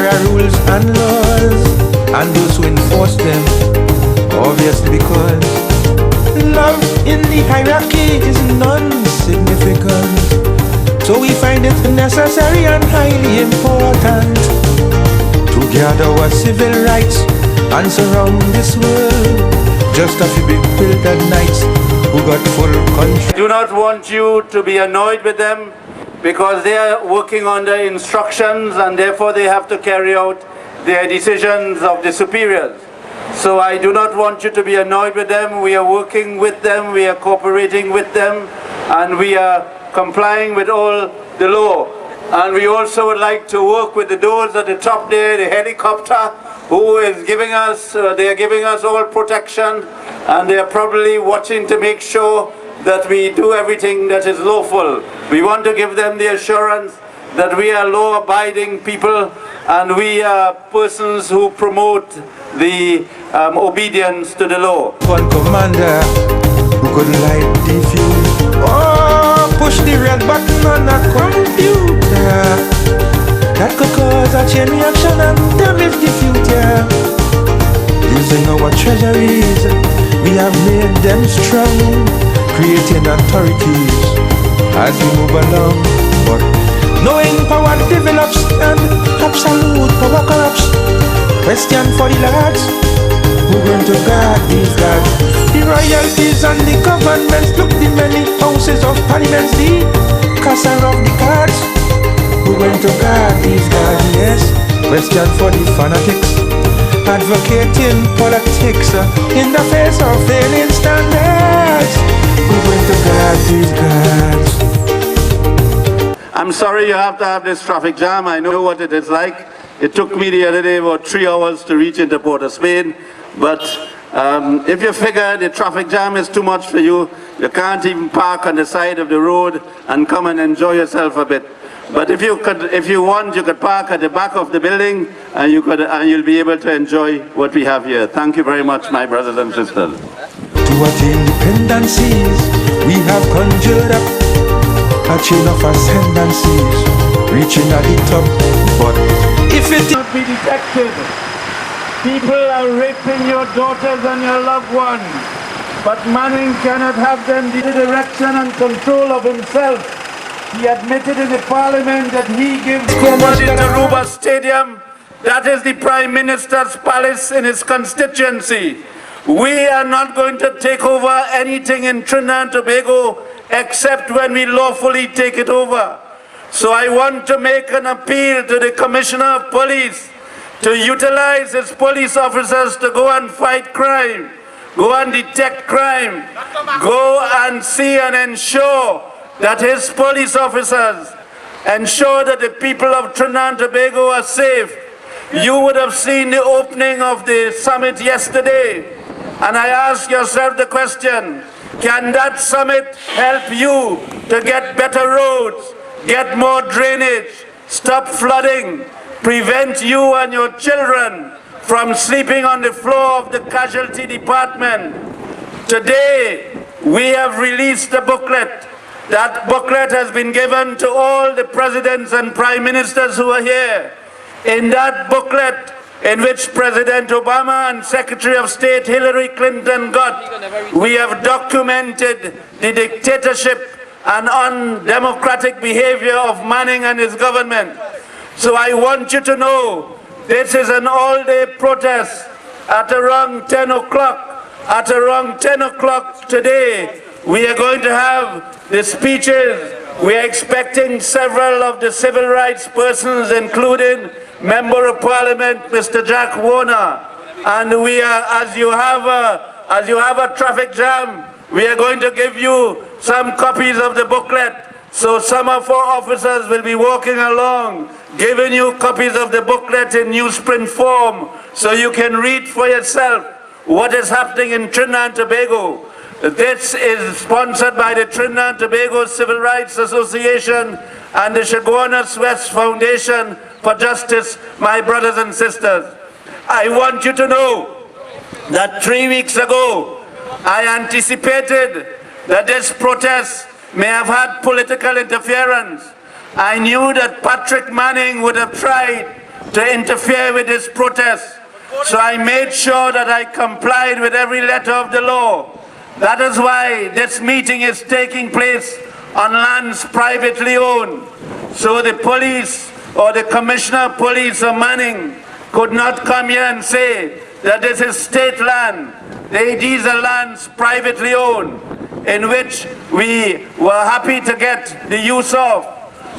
There are rules and laws, and those who enforce them, obviously because love in the hierarchy is non-significant. So we find it necessary and highly important to gather our civil rights and surround this world. Just a few big builder knights who got full control. I do not want you to be annoyed with them because they are working under instructions and therefore they have to carry out their decisions of the superiors. So I do not want you to be annoyed with them. We are working with them, we are cooperating with them, and we are complying with all the law. And we also would like to work with the those at the top there, the helicopter, who is giving us, they are giving us all protection, and they are probably watching to make sure that we do everything that is lawful. We want to give them the assurance that we are law-abiding people and we are persons who promote the obedience to the law. One commander who could light the fuse or push the red button on a computer that could cause a chain reaction and damage the future. Using our treasuries, we have made them strong, creating authorities as we move along. But knowing power develops and absolute power corrupts. Question for the lads, who going to guard these gods? The royalties and the governments, look the many houses of parliaments, the castle of the cards. Who going to guard these gods? Yes, question for the fanatics, advocating politics in the face of failing standards. Who going to guard these gods? I'm sorry you have to have this traffic jam. I know what it is like. It took me the other day about 3 hours to reach into Port of Spain. But if you figure the traffic jam is too much for you, you can't even park on the side of the road and come and enjoy yourself a bit. But if you want, you could park at the back of the building and you'll be able to enjoy what we have here. Thank you very much, my brothers and sisters. To attain dependencies, we have conjured up a chain of ascendancies, reaching at the top. But if it not be detected, people are raping your daughters and your loved ones, but Manning cannot have them the direction and control of himself. He admitted in the parliament that he gives too much in the Ruba Stadium. That is the Prime Minister's palace in his constituency. We are not going to take over anything in Trinidad and Tobago except when we lawfully take it over. So I want to make an appeal to the Commissioner of Police to utilize his police officers to go and fight crime, go and detect crime, go and see and ensure that his police officers ensure that the people of Trinidad and Tobago are safe. You would have seen the opening of the summit yesterday, and I ask yourself the question, can that summit help you to get better roads, get more drainage, stop flooding, prevent you and your children from sleeping on the floor of the casualty department? Today, we have released a booklet. That booklet has been given to all the presidents and prime ministers who are here. In that booklet, in which President Obama and Secretary of State Hillary Clinton got, we have documented the dictatorship and undemocratic behavior of Manning and his government. So I want you to know, this is an all-day protest. At around 10 o'clock, today, we are going to have the speeches. We are expecting several of the civil rights persons, including Member of Parliament, Mr. Jack Warner. And we are, as you have a traffic jam, we are going to give you some copies of the booklet. So some of our officers will be walking along, giving you copies of the booklet in newsprint form, so you can read for yourself what is happening in Trinidad and Tobago. This is sponsored by the Trinidad and Tobago Civil Rights Association and the CHAGUANAS West Foundation for Justice, my brothers and sisters. I want you to know that 3 weeks ago, I anticipated that this protest may have had political interference. I knew that Patrick Manning would have tried to interfere with this protest. So I made sure that I complied with every letter of the law. That is why this meeting is taking place on lands privately owned. So the police or the Commissioner of Police of Manning could not come here and say that this is state land. These are lands privately owned, in which we were happy to get the use of.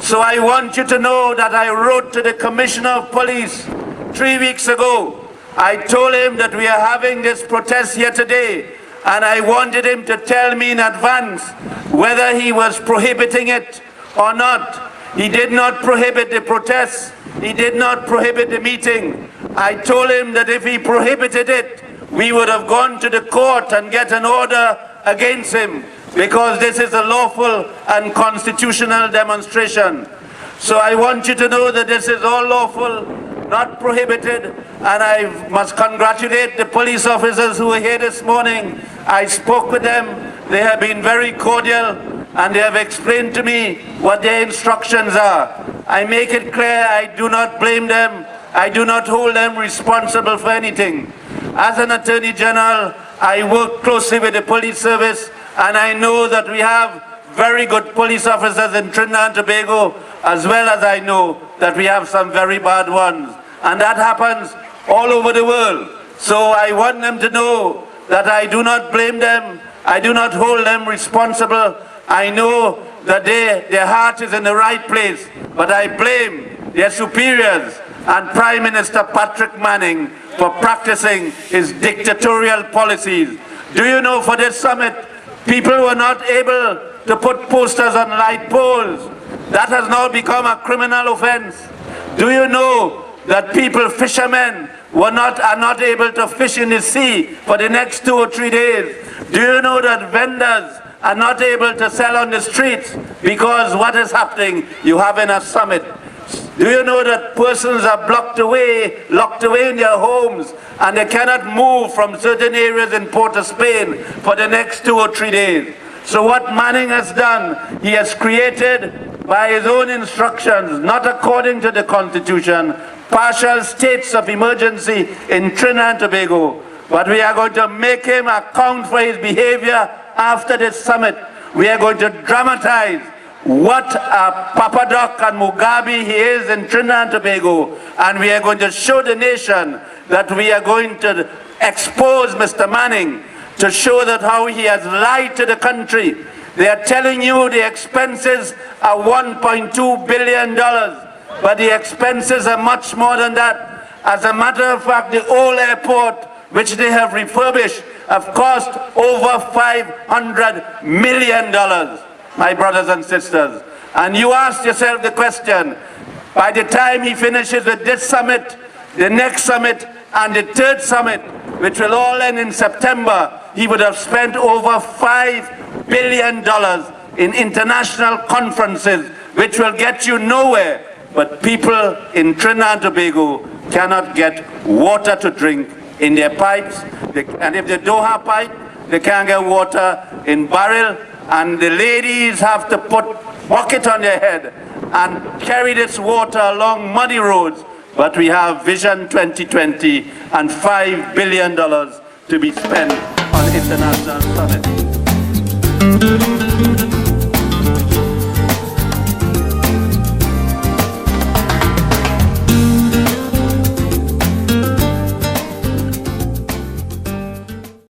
So I want you to know that I wrote to the Commissioner of Police 3 weeks ago. I told him that we are having this protest here today, and I wanted him to tell me in advance whether he was prohibiting it or not. He did not prohibit the protest. He did not prohibit the meeting. I told him that if he prohibited it, we would have gone to the court and get an order against him, because this is a lawful and constitutional demonstration. So I want you to know that this is all lawful, not prohibited, and I must congratulate the police officers who were here this morning. I spoke with them. They have been very cordial, and they have explained to me what their instructions are. I make it clear I do not blame them. I do not hold them responsible for anything. As an Attorney General, I work closely with the police service, and I know that we have very good police officers in Trinidad and Tobago, as well as I know that we have some very bad ones. And that happens all over the world. So I want them to know that I do not blame them. I do not hold them responsible. I know that their heart is in the right place, but I blame their superiors and Prime Minister Patrick Manning for practicing his dictatorial policies. Do you know, for this summit, people were not able to put posters on light poles. That has now become a criminal offense. Do you know that people, fishermen, are not able to fish in the sea for the next 2 or 3 days? Do you know that vendors are not able to sell on the streets because what is happening? You have in a summit. Do you know that persons are locked away in their homes, and they cannot move from certain areas in Port of Spain for the next 2 or 3 days? So what Manning has done, he has created by his own instructions, not according to the Constitution, partial states of emergency in Trinidad and Tobago. But we are going to make him account for his behavior after this summit. We are going to dramatize what a Papa Doc and Mugabe he is in Trinidad and Tobago, and we are going to show the nation that we are going to expose Mr. Manning, to show that how he has lied to the country. They are telling you the expenses are $1.2 billion, but the expenses are much more than that. As a matter of fact, the old airport, which they have refurbished, have cost over $500 million. My brothers and sisters. And you ask yourself the question, by the time he finishes with this summit, the next summit, and the third summit, which will all end in September, he would have spent over $5 billion in international conferences, which will get you nowhere. But people in Trinidad and Tobago cannot get water to drink in their pipes. And if they don't have pipe, they can't get water in barrel. And the ladies have to put bucket on their head and carry this water along muddy roads. But we have Vision 2020 and $5 billion to be spent on international summit.